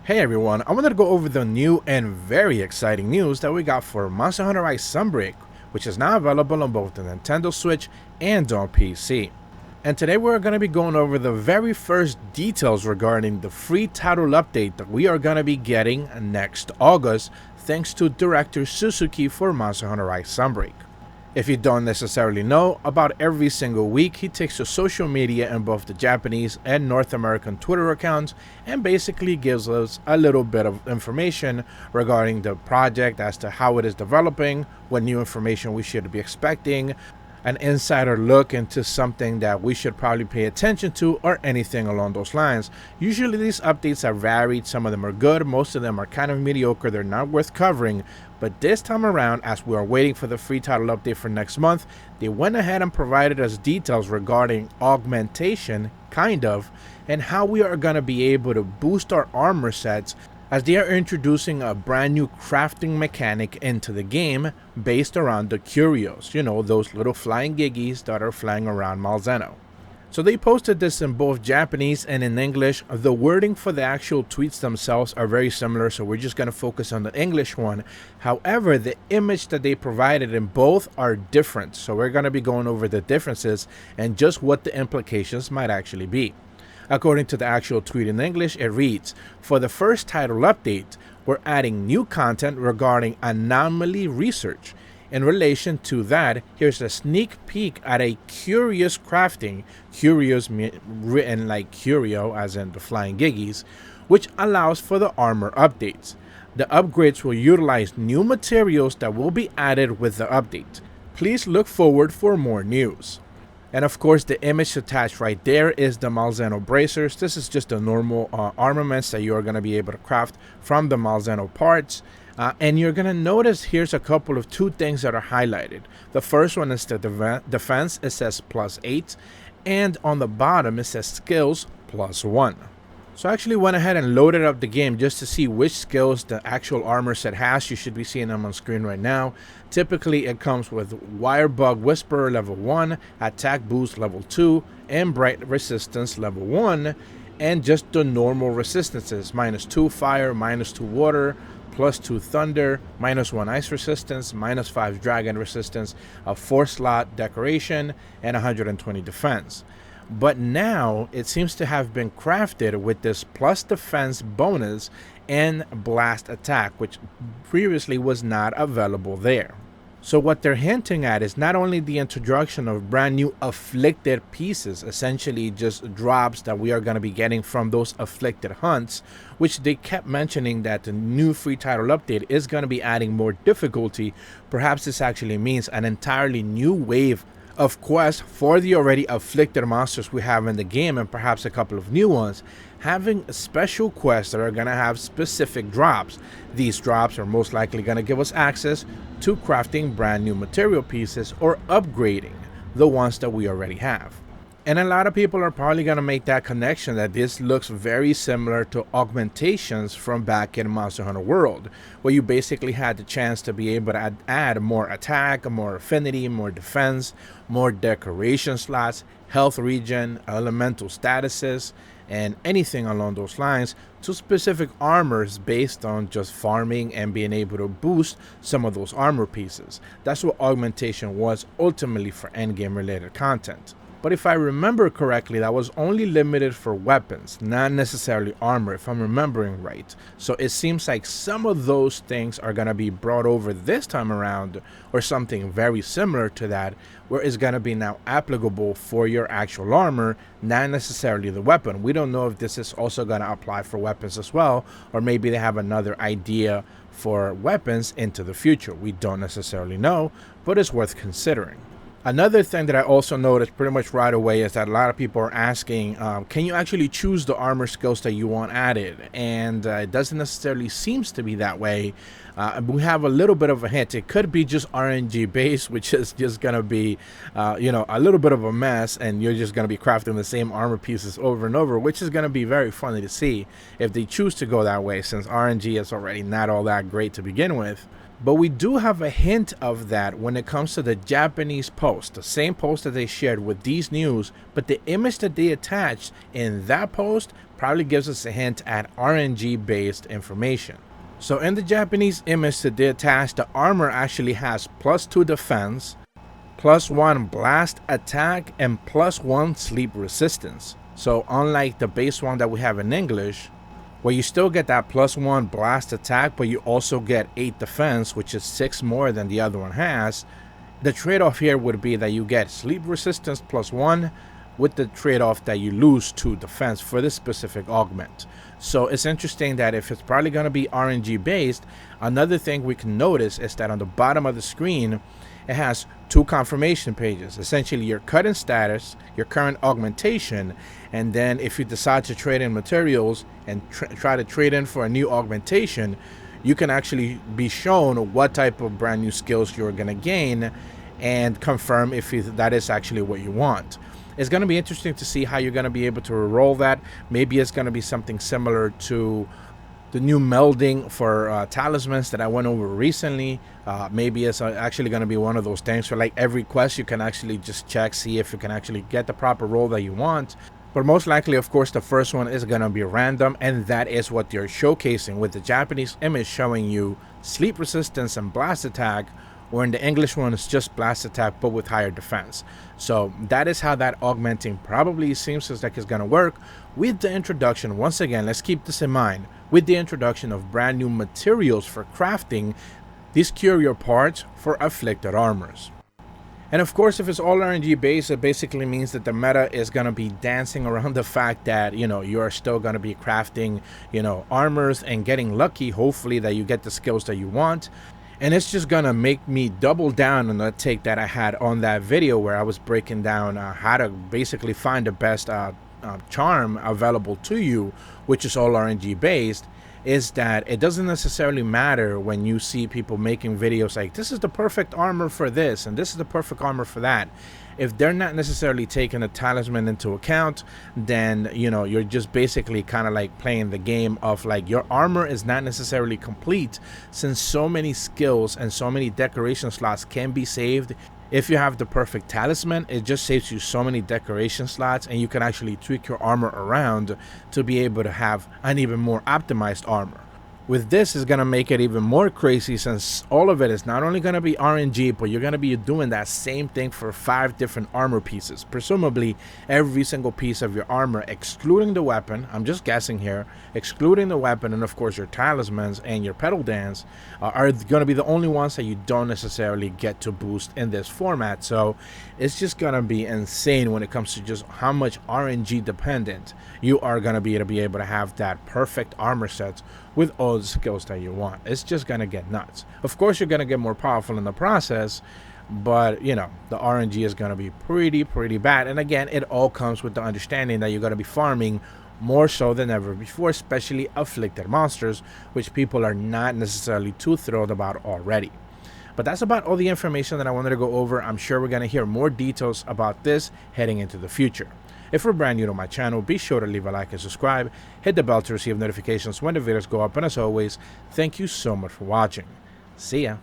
Hey everyone, I wanted to go over the new and very exciting news that we got for Monster Hunter Rise Sunbreak, which is now available on both the Nintendo Switch and on PC. And today we're going to be going over the very first details regarding the free title update that we are going to be getting next August, thanks to director Suzuki for Monster Hunter Rise Sunbreak. If you don't necessarily know, about every single week he takes to social media in both the Japanese and North American Twitter accounts and basically gives us a little bit of information regarding the project as to how it is developing, what new information we should be expecting, an insider look into something that we should probably pay attention to, or anything along those lines. Usually these updates are varied, some of them are good, most of them are kind of mediocre, they're not worth covering, but this time around, as we are waiting for the free title update for next month, they went ahead and provided us details regarding augmentation, and how we are going to be able to boost our armor sets, as they are introducing a brand new crafting mechanic into the game based around the curios, those little flying giggies that are flying around Malzeno. So they posted this in both Japanese and in English. The wording for the actual tweets themselves are very similar, so we're just going to focus on the English one. However, the image that they provided in both are different, so we're going to be going over the differences and just what the implications might actually be. According to the actual tweet in English, it reads, "For the first title update, we're adding new content regarding anomaly research. In relation to that, here's a sneak peek at a curious crafting," curious written like curio as in the flying giggies, "which allows for the armor updates. The upgrades will utilize new materials that will be added with the update. Please look forward for more news." And of course, the image attached right there is the Malzeno bracers. This is just the normal armaments that you are going to be able to craft from the Malzeno parts. And you're going to notice here's a couple of two things that are highlighted. The first one is the defense. It says +8. And on the bottom, it says skills +1. So I actually went ahead and loaded up the game just to see which skills the actual armor set has. You should be seeing them on screen right now. Typically, it comes with Wirebug Whisperer level 1, Attack Boost level 2, and Bright Resistance level 1, and just the normal resistances, -2 fire, -2 water, +2 thunder, -1 ice resistance, -5 dragon resistance, a 4-slot decoration, and 120 defense. But now it seems to have been crafted with this plus defense bonus and blast attack, which previously was not available there. So what they're hinting at is not only the introduction of brand new afflicted pieces, essentially just drops that we are going to be getting from those afflicted hunts, which they kept mentioning that the new free title update is going to be adding more difficulty. Perhaps this actually means an entirely new wave of quests for the already afflicted monsters we have in the game, and perhaps a couple of new ones, having special quests that are going to have specific drops. These drops are most likely going to give us access to crafting brand new material pieces or upgrading the ones that we already have. And a lot of people are probably going to make that connection that this looks very similar to augmentations from back in Monster Hunter World, where you basically had the chance to be able to add more attack, more affinity, more defense, more decoration slots, health regen, elemental statuses, and anything along those lines to specific armors based on just farming and being able to boost some of those armor pieces. That's what augmentation was ultimately for endgame related content. But if I remember correctly, that was only limited for weapons, not necessarily armor, if I'm remembering right. So it seems like some of those things are going to be brought over this time around, or something very similar to that, where it's going to be now applicable for your actual armor, not necessarily the weapon. We don't know if this is also going to apply for weapons as well, or maybe they have another idea for weapons into the future. We don't necessarily know, but it's worth considering. Another thing that I also noticed pretty much right away is that a lot of people are asking, can you actually choose the armor skills that you want added? And it doesn't necessarily seem to be that way. We have a little bit of a hint. It could be just RNG based, which is just going to be, a little bit of a mess, and you're just going to be crafting the same armor pieces over and over, which is going to be very funny to see if they choose to go that way, since RNG is already not all that great to begin with. But we do have a hint of that when it comes to the Japanese post, the same post that they shared with these news, but the image that they attached in that post probably gives us a hint at RNG based information. So in the Japanese image that they attached, the armor actually has +2 defense, +1 blast attack, and +1 sleep resistance. So unlike the base one that we have in English, where you still get that +1 blast attack, but you also get 8 defense, which is 6 more than the other one has, the trade-off here would be that you get sleep resistance +1 with the trade-off that you lose 2 defense for this specific augment. So it's interesting that if it's probably going to be RNG based, another thing we can notice is that on the bottom of the screen, it has 2 confirmation pages, essentially your current status, your current augmentation, and then if you decide to trade in materials and try to trade in for a new augmentation, you can actually be shown what type of brand new skills you're going to gain and confirm if that is actually what you want. It's going to be interesting to see how you're going to be able to roll that. Maybe it's going to be something similar to the new melding for talismans that I went over recently. Maybe it's actually going to be one of those things where like every quest you can actually just check, see if you can actually get the proper roll that you want. But most likely, of course, the first one is going to be random, and that is what they're showcasing with the Japanese image showing you sleep resistance and blast attack, or in the English one it's just blast attack but with higher defense. So that is how that augmenting probably seems like it's going to work with the introduction. Once again, let's keep this in mind, with the introduction of brand new materials for crafting these curio parts for afflicted armors. And of course, if it's all RNG based, it basically means that the meta is going to be dancing around the fact that, you know, you are still going to be crafting, you know, armors and getting lucky, hopefully, that you get the skills that you want. And it's just going to make me double down on the take that I had on that video where I was breaking down how to basically find the best charm available to you, which is all RNG based. Is that it doesn't necessarily matter when you see people making videos like this is the perfect armor for this and this is the perfect armor for that. If they're not necessarily taking a talisman into account, then, you know, you're just basically kind of like playing the game of like your armor is not necessarily complete, since so many skills and so many decoration slots can be saved. If you have the perfect talisman, it just saves you so many decoration slots, and you can actually tweak your armor around to be able to have an even more optimized armor. With this, is going to make it even more crazy, since all of it is not only going to be RNG, but you're going to be doing that same thing for 5 different armor pieces. Presumably, every single piece of your armor, excluding the weapon, I'm just guessing here, excluding the weapon and of course your talismans and your pedal dance, are going to be the only ones that you don't necessarily get to boost in this format. So it's just going to be insane when it comes to just how much RNG dependent you are going to be able to have that perfect armor sets with all the skills that you want. It's just gonna get nuts. Of course, you're gonna get more powerful in the process, but you know, the RNG is gonna be pretty bad. And again, it all comes with the understanding that you're gonna be farming more so than ever before, especially afflicted monsters, which people are not necessarily too thrilled about already. But that's about all the information that I wanted to go over. I'm sure we're gonna hear more details about this heading into the future. If you're brand new to my channel, be sure to leave a like and subscribe, hit the bell to receive notifications when the videos go up, and as always, thank you so much for watching. See ya!